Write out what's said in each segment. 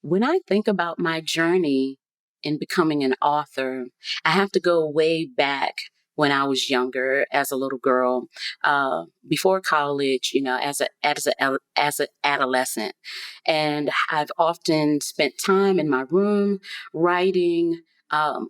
When I think about my journey in becoming an author, I have to go way back when I was younger as a little girl, before college, as an adolescent. And I've often spent time in my room writing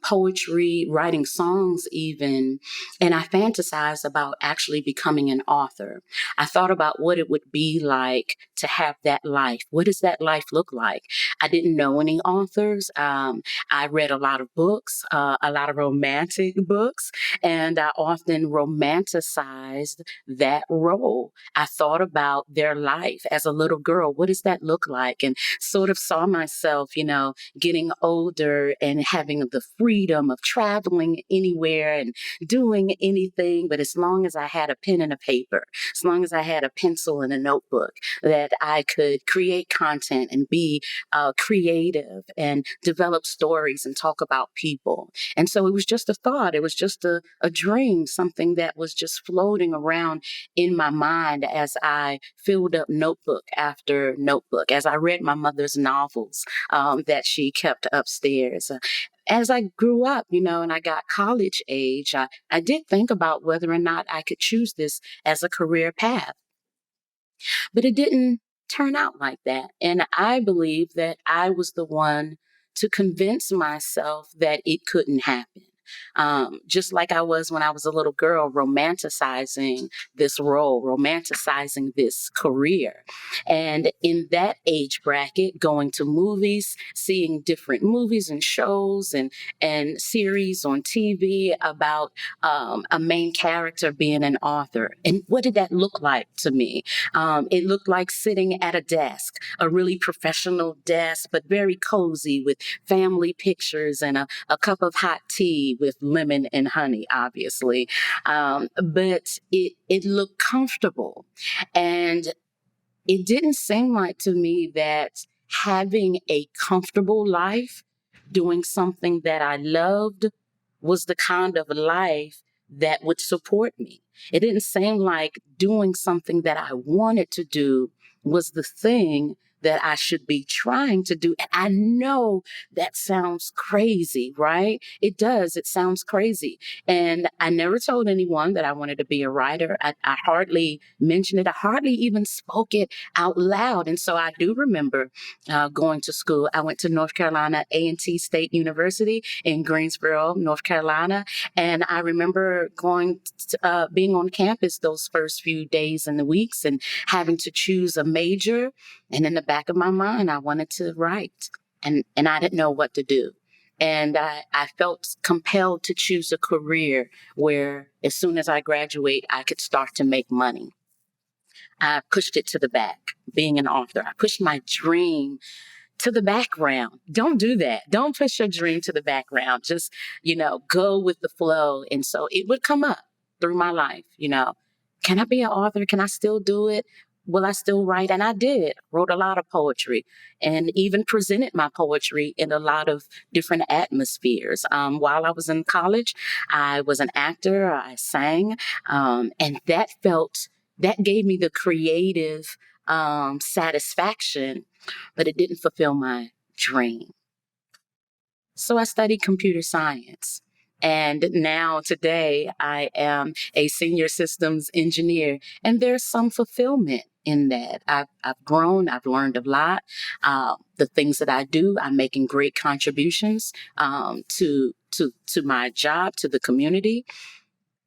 poetry, writing songs even, and I fantasized about actually becoming an author. I thought about what it would be like to have that life. What does that life look like? I didn't know any authors. I read a lot of books, a lot of romantic books, and I often romanticized that role. I thought about their life as a little girl. What does that look like? And sort of saw myself, getting older and having the freedom of traveling anywhere and doing anything. But as long as I had a pen and a paper, as long as I had a pencil and a notebook, that I could create content and be creative and develop stories and talk about people. And so it was just a thought. It was just a dream, something that was just floating around in my mind as I filled up notebook after notebook, as I read my mother's novels that she kept upstairs. As I grew up, and I got college age, I did think about whether or not I could choose this as a career path. But it didn't turn out like that. And I believe that I was the one to convince myself that it couldn't happen. Just like I was when I was a little girl, romanticizing this role, romanticizing this career. And in that age bracket, going to movies, seeing different movies and shows and series on TV about a main character being an author. And what did that look like to me? It looked like sitting at a desk, a really professional desk, but very cozy with family pictures and a cup of hot tea with lemon and honey, obviously. But it looked comfortable. And it didn't seem like to me that having a comfortable life, doing something that I loved, was the kind of life that would support me. It didn't seem like doing something that I wanted to do was the thing that I should be trying to do. And I know that sounds crazy, right? It does. It sounds crazy. And I never told anyone that I wanted to be a writer. I hardly mentioned it. I hardly even spoke it out loud. And so I do remember going to school. I went to North Carolina A&T State University in Greensboro, North Carolina. And I remember being on campus those first few days and the weeks and having to choose a major. And in the back of my mind, I wanted to write, and I didn't know what to do. And I felt compelled to choose a career where as soon as I graduate, I could start to make money. I pushed it to the back, being an author. I pushed my dream to the background. Don't do that. Don't push your dream to the background. Just, go with the flow. And so it would come up through my life, can I be an author? Can I still do it? Will I still write? And I did, wrote a lot of poetry and even presented my poetry in a lot of different atmospheres. While I was in college, I was an actor, I sang, and that gave me the creative satisfaction, but it didn't fulfill my dream. So I studied computer science. And now today I am a senior systems engineer, and there's some fulfillment in that. I've grown, I've learned a lot. The things that I do, I'm making great contributions to my job, to the community,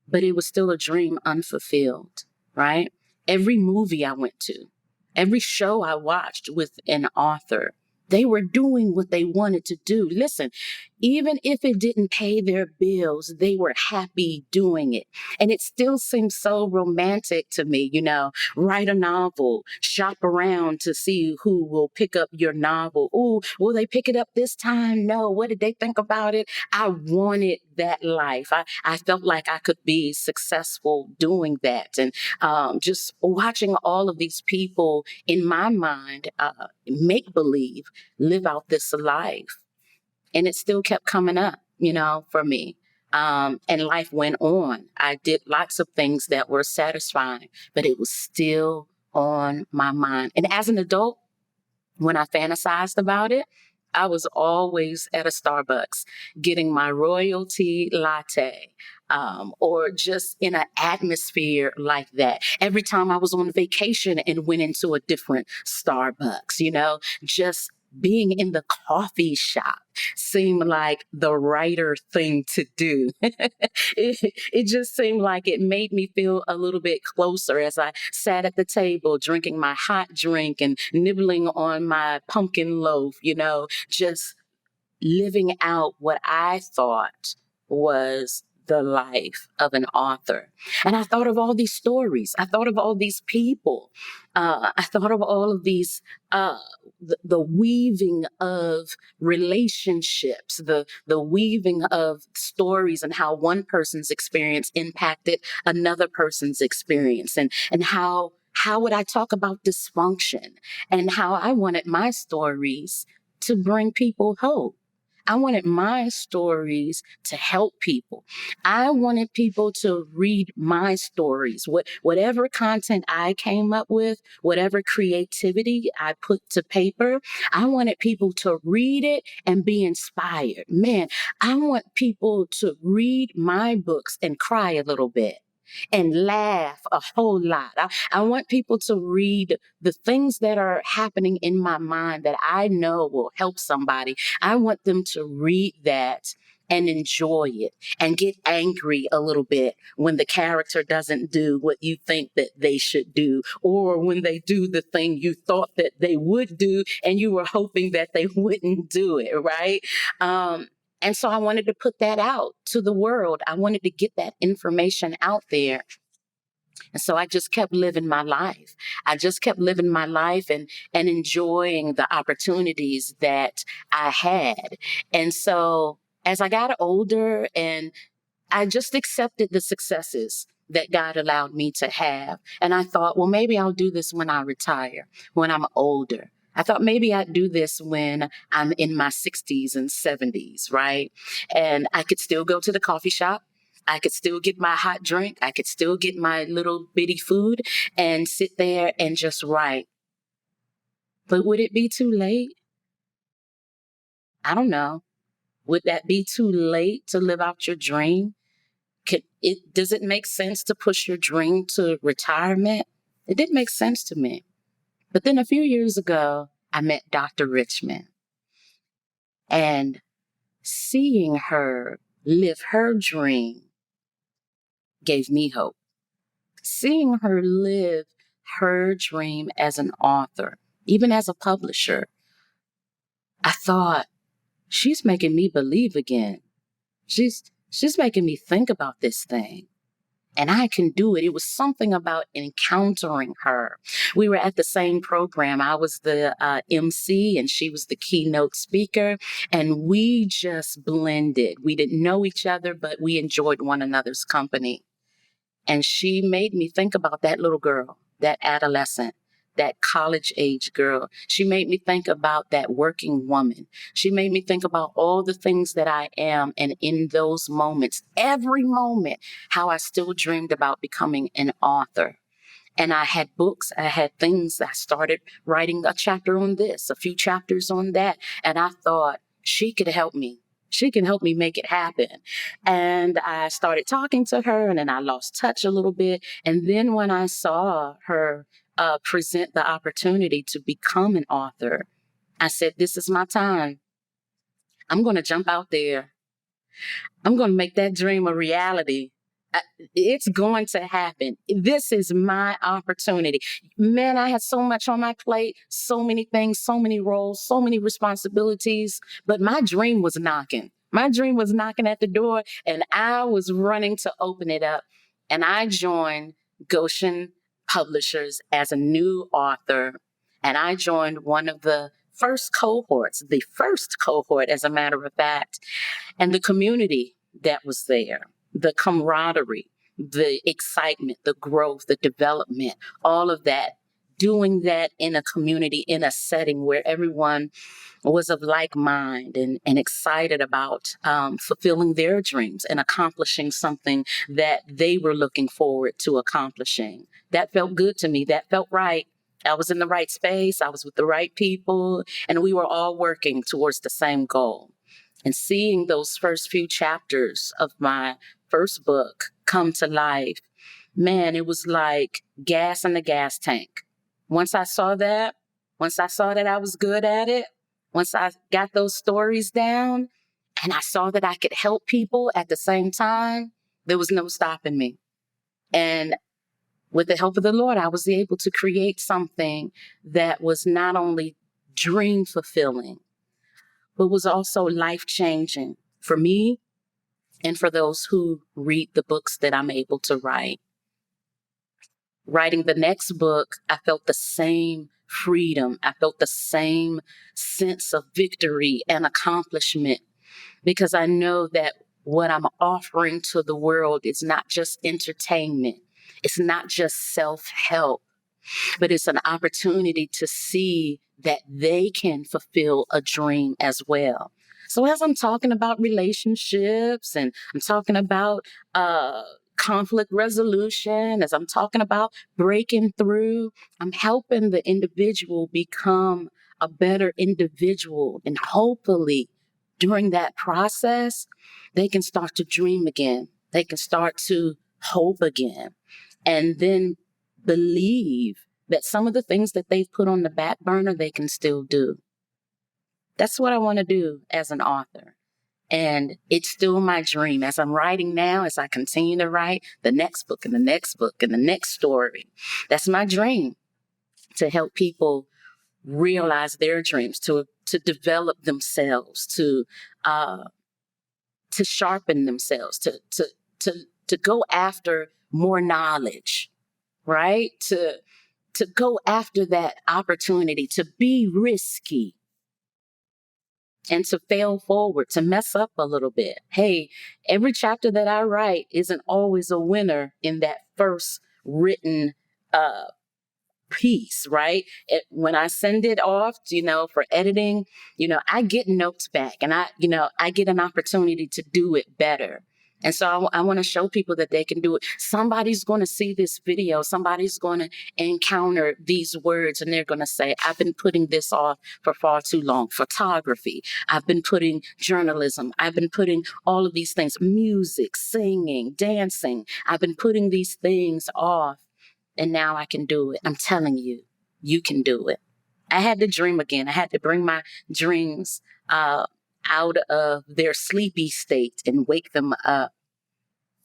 but it was still a dream unfulfilled, right? Every movie I went to, every show I watched with an author, they were doing what they wanted to do. Listen, Even if it didn't pay their bills, they were happy doing it. And it still seems so romantic to me, write a novel, shop around to see who will pick up your novel. Oh, will they pick it up this time? No. What did they think about it? I wanted that life. I felt like I could be successful doing that. And just watching all of these people in my mind make believe live out this life. And it still kept coming up, for me. And life went on. I did lots of things that were satisfying, but it was still on my mind. And as an adult, when I fantasized about it, I was always at a Starbucks getting my royalty latte, or just in an atmosphere like that. Every time I was on vacation and went into a different Starbucks, just being in the coffee shop seemed like the righter thing to do. it just seemed like it made me feel a little bit closer as I sat at the table drinking my hot drink and nibbling on my pumpkin loaf, just living out what I thought was the life of an author. And I thought of all these stories. I thought of all these people. I thought of all of these, the weaving of relationships, the weaving of stories, and how one person's experience impacted another person's experience, and how would I talk about dysfunction, and how I wanted my stories to bring people hope. I wanted my stories to help people. I wanted people to read my stories. Whatever content I came up with, whatever creativity I put to paper, I wanted people to read it and be inspired. Man, I want people to read my books and cry a little bit and laugh a whole lot. I want people to read the things that are happening in my mind that I know will help somebody. I want them to read that and enjoy it and get angry a little bit when the character doesn't do what you think that they should do, or when they do the thing you thought that they would do and you were hoping that they wouldn't do it, right? And so I wanted to put that out to the world. I wanted to get that information out there. And so I just kept living my life. I just kept living my life and enjoying the opportunities that I had. And so as I got older, and I just accepted the successes that God allowed me to have. And I thought, well, maybe I'll do this when I retire, when I'm older. I thought maybe I'd do this when I'm in my 60s and 70s, right? And I could still go to the coffee shop. I could still get my hot drink. I could still get my little bitty food and sit there and just write. But would it be too late? I don't know. Would that be too late to live out your dream? Does it make sense to push your dream to retirement? It didn't make sense to me. But then a few years ago, I met Dr. Richmond, and seeing her live her dream gave me hope. Seeing her live her dream as an author, even as a publisher, I thought, she's making me believe again. She's making me think about this thing. And I can do it. It was something about encountering her. We were at the same program. I was the MC and she was the keynote speaker. And we just blended. We didn't know each other, but we enjoyed one another's company. And she made me think about that little girl, that adolescent, that college age girl. She made me think about that working woman. She made me think about all the things that I am. And in those moments, every moment, how I still dreamed about becoming an author. And I had books, I had things. I started writing a chapter on this, a few chapters on that. And I thought, she could help me. She can help me make it happen. And I started talking to her, and then I lost touch a little bit. And then when I saw her present the opportunity to become an author, I said, this is my time. I'm going to jump out there. I'm going to make that dream a reality. It's going to happen. This is my opportunity. Man, I had so much on my plate, so many things, so many roles, so many responsibilities, but my dream was knocking. My dream was knocking at the door, and I was running to open it up. And I joined Goshen Publishers as a new author. And I joined one of the first cohort, as a matter of fact, and the community that was there, the camaraderie, the excitement, the growth, the development, all of that. Doing that in a community, in a setting where everyone was of like mind and excited about fulfilling their dreams and accomplishing something that they were looking forward to accomplishing. That felt good to me. That felt right. I was in the right space. I was with the right people, and we were all working towards the same goal. And seeing those first few chapters of my first book come to life, man, it was like gas in the gas tank. Once I saw that, once I saw that I was good at it, once I got those stories down and I saw that I could help people at the same time, there was no stopping me. And with the help of the Lord, I was able to create something that was not only dream fulfilling, but was also life changing for me and for those who read the books that I'm able to write. Writing the next book, I felt the same freedom. I felt the same sense of victory and accomplishment because I know that what I'm offering to the world is not just entertainment. It's not just self-help, but it's an opportunity to see that they can fulfill a dream as well. So as I'm talking about relationships and I'm talking about conflict resolution, as I'm talking about breaking through, I'm helping the individual become a better individual. And hopefully during that process, they can start to dream again. They can start to hope again. And then believe that some of the things that they've put on the back burner, they can still do. That's what I want to do as an author. And it's still my dream. As I'm writing now, as I continue to write the next book and the next book and the next story, that's my dream, to help people realize their dreams, to develop themselves, to sharpen themselves, to go after more knowledge, right? To go after that opportunity, to be risky and to fail forward, to mess up a little bit. Hey, every chapter that I write isn't always a winner in that first written piece, right? When I send it off, for editing, I get notes back and I get an opportunity to do it better. And so I want to show people that they can do it. Somebody's going to see this video. Somebody's going to encounter these words and they're going to say, I've been putting this off for far too long. Photography. I've been putting journalism. I've been putting all of these things, music, singing, dancing. I've been putting these things off. And now I can do it. I'm telling you, you can do it. I had to dream again. I had to bring my dreams out of their sleepy state and wake them up.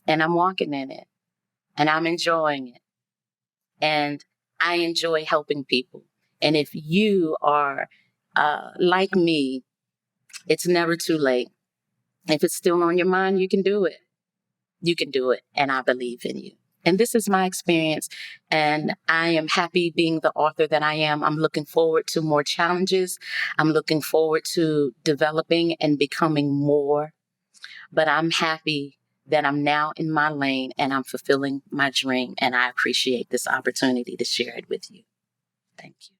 And I'm walking in it. And I'm enjoying it. And I enjoy helping people. And if you are like me, it's never too late. If it's still on your mind, you can do it. You can do it. And I believe in you. And this is my experience, and I am happy being the author that I am. I'm looking forward to more challenges. I'm looking forward to developing and becoming more, but I'm happy that I'm now in my lane and I'm fulfilling my dream, and I appreciate this opportunity to share it with you. Thank you.